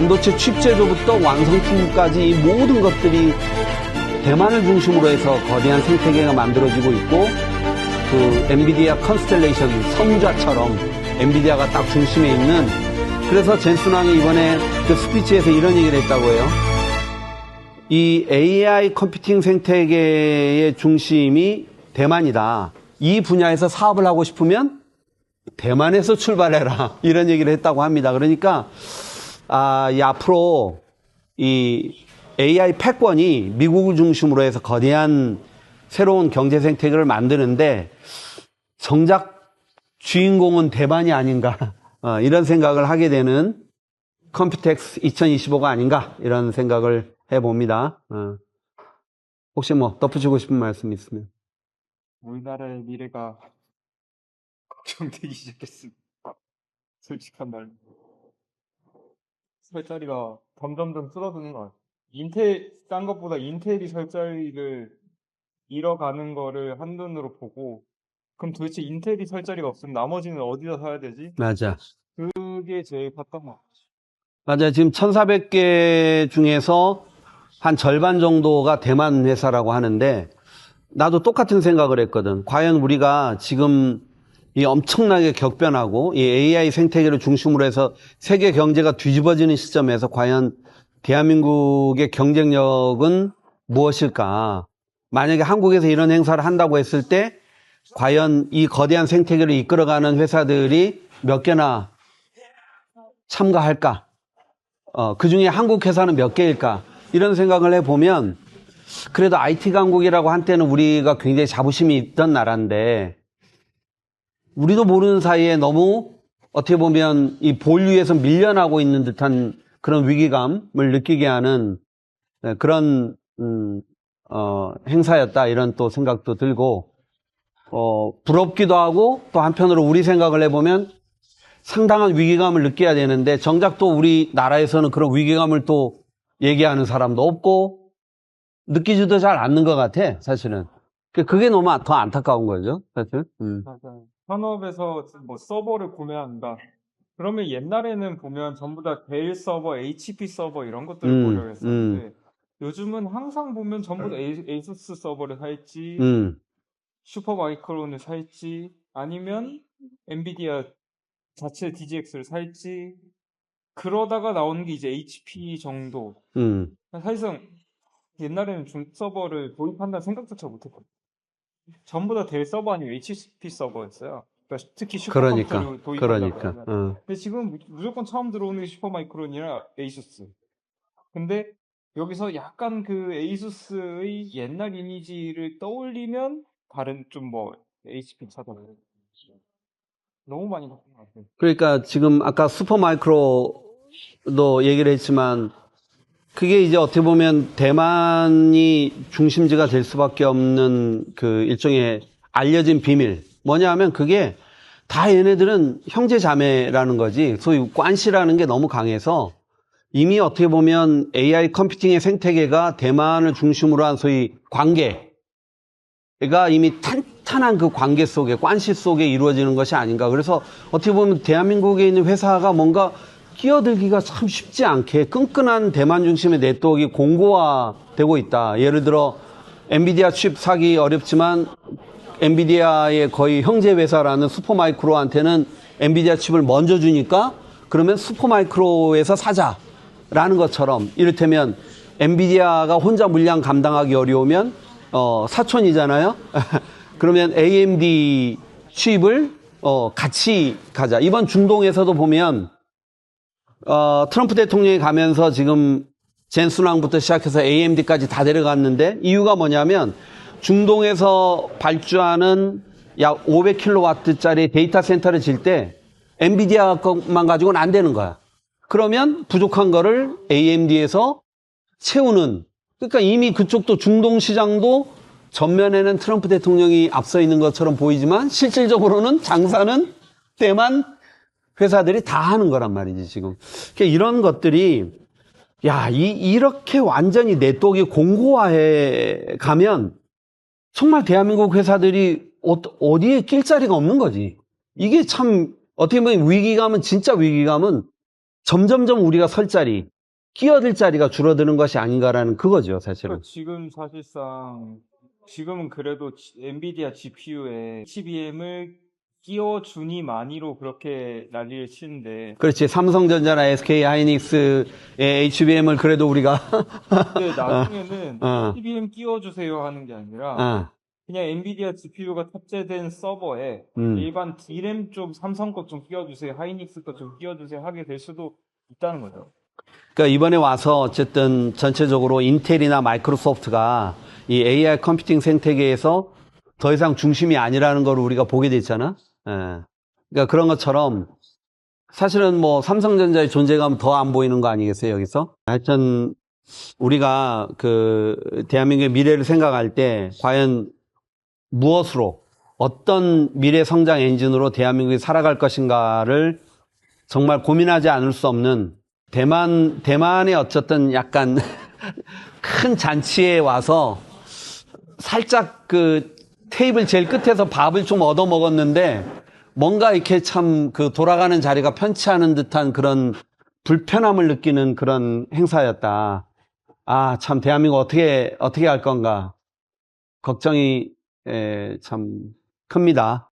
반도체 칩 제조부터 완성품까지 이 모든 것들이 대만을 중심으로 해서 거대한 생태계가 만들어지고 있고, 그 엔비디아 컨스텔레이션 성좌처럼 엔비디아가 딱 중심에 있는, 그래서 젠슨 왕이 이번에 그 스피치에서 이런 얘기를 했다고 해요. 이 AI 컴퓨팅 생태계의 중심이 대만이다. 이 분야에서 사업을 하고 싶으면 대만에서 출발해라. 이런 얘기를 했다고 합니다. 그러니까 이 앞으로 이 AI 패권이 미국을 중심으로 해서 거대한 새로운 경제 생태계를 만드는데 정작 주인공은 대만이 아닌가, 이런 생각을 하게 되는 컴퓨텍스 2025가 아닌가, 이런 생각을 해봅니다. 혹시 뭐 덧붙이고 싶은 말씀 있으면. 우리나라의 미래가 걱정되기 시작했습니다. 솔직한 말로. 설 자리가 점점점 줄어드는 것 같아요. 인텔, 딴 것보다 인텔이 설 자리를 잃어가는 거를 한눈으로 보고, 그럼 도대체 인텔이 설 자리가 없으면 나머지는 어디다 사야 되지? 맞아. 그게 제일 컸던 것 같아요. 맞아. 지금 1,400개 중에서 한 절반 정도가 대만 회사라고 하는데, 나도 똑같은 생각을 했거든. 과연 우리가 지금 이 엄청나게 격변하고 이 AI 생태계를 중심으로 해서 세계 경제가 뒤집어지는 시점에서 과연 대한민국의 경쟁력은 무엇일까? 만약에 한국에서 이런 행사를 한다고 했을 때 과연 이 거대한 생태계를 이끌어가는 회사들이 몇 개나 참가할까? 그 중에 한국 회사는 몇 개일까? 이런 생각을 해보면, 그래도 IT 강국이라고 한때는 우리가 굉장히 자부심이 있던 나라인데, 우리도 모르는 사이에 너무 어떻게 보면 이 본류에서 밀려나고 있는 듯한 그런 위기감을 느끼게 하는 그런 행사였다, 이런 또 생각도 들고, 부럽기도 하고, 또 한편으로 우리 생각을 해보면 상당한 위기감을 느껴야 되는데, 정작 또 우리나라에서는 그런 위기감을 또 얘기하는 사람도 없고 느끼지도 잘 않는 것 같아, 사실은. 그게 너무 더 안타까운 거죠, 사실. 맞아요. 산업에서 뭐 서버를 구매한다. 그러면 옛날에는 보면 전부 다 데일 서버, HP 서버 이런 것들을 보려고 했었는데, 요즘은 항상 보면 전부 다 에이수스 서버를 살지, 슈퍼마이크론을 살지, 아니면 엔비디아 자체 DGX를 살지, 그러다가 나오는 게 이제 HP 정도. 사실상 옛날에는 중 서버를 도입한다는 생각조차 못했거든요. 전부 다 델 서버 아니면 HP 서버였어요. 그러니까 특히 슈퍼컴퓨터를 도입한다고 하면. 근데 지금 무조건 처음 들어오는 게 슈퍼마이크론이랑 에이수스. 근데 여기서 약간 그 에이수스의 옛날 이미지를 떠올리면 다른 좀 뭐 HP 찾아봐요. 너무 많이 바뀐 것 같아요. 그러니까 지금 아까 슈퍼마이크로도 얘기를 했지만, 그게 이제 어떻게 보면 대만이 중심지가 될 수밖에 없는 그 일종의 알려진 비밀. 뭐냐 하면 그게 다 얘네들은 형제 자매라는 거지. 소위 관시라는 게 너무 강해서 이미 어떻게 보면 AI 컴퓨팅의 생태계가 대만을 중심으로 한 소위 관계가 이미 탄탄한 그 관계 속에, 관시 속에 이루어지는 것이 아닌가. 그래서 어떻게 보면 대한민국에 있는 회사가 뭔가 끼어들기가 참 쉽지 않게 끈끈한 대만 중심의 네트워크가 공고화되고 있다. 예를 들어 엔비디아 칩 사기 어렵지만 엔비디아의 거의 형제 회사라는 슈퍼마이크로한테는 엔비디아 칩을 먼저 주니까 그러면 슈퍼마이크로에서 사자라는 것처럼, 이를테면 엔비디아가 혼자 물량 감당하기 어려우면 사촌이잖아요. 그러면 AMD 칩을 같이 가자. 이번 중동에서도 보면 트럼프 대통령이 가면서 지금 젠슨 왕부터 시작해서 AMD까지 다 데려갔는데, 이유가 뭐냐면 중동에서 발주하는 약 500kW짜리 데이터 센터를 질 때 엔비디아 것만 가지고는 안 되는 거야. 그러면 부족한 거를 AMD에서 채우는, 그러니까 이미 그쪽도 중동 시장도 전면에는 트럼프 대통령이 앞서 있는 것처럼 보이지만 실질적으로는 장사는 대만 회사들이 다 하는 거란 말이지, 지금. 그러니까 이런 것들이, 이렇게 완전히 네트워크가 공고화해 가면 정말 대한민국 회사들이 어디에 낄 자리가 없는 거지. 이게 참, 어떻게 보면 위기감은, 진짜 위기감은 점점점 우리가 설 자리, 끼어들 자리가 줄어드는 것이 아닌가라는 그거죠, 사실은. 그러니까 지금 사실상 지금은 그래도 엔비디아 GPU에 HBM을 끼워주니만이로 그렇게 난리를 치는데 그렇지. 삼성전자나 SK 하이닉스의 HBM을 그래도 우리가 근데 나중에는 어. HBM 끼워주세요 하는 게 아니라 아, 그냥 엔비디아 GPU가 탑재된 서버에 일반 D램 쪽 삼성 것 좀 끼워주세요, 하이닉스 것 좀 끼워주세요 하게 될 수도 있다는 거죠. 그러니까 이번에 와서 어쨌든 전체적으로 인텔이나 마이크로소프트가 이 AI 컴퓨팅 생태계에서 더 이상 중심이 아니라는 걸 우리가 보게 됐잖아. 예. 그러니까 그런 것처럼 사실은 뭐 삼성전자의 존재감 더 안 보이는 거 아니겠어요, 여기서? 하여튼 우리가 그 대한민국의 미래를 생각할 때 과연 무엇으로 어떤 미래 성장 엔진으로 대한민국이 살아갈 것인가를 정말 고민하지 않을 수 없는 대만의 어쨌든 약간 큰 잔치에 와서 살짝 그 테이블 제일 끝에서 밥을 좀 얻어 먹었는데 뭔가 이렇게 참 그 돌아가는 자리가 편치 않은 듯한 그런 불편함을 느끼는 그런 행사였다. 아, 참 대한민국 어떻게 할 건가 걱정이 참 큽니다.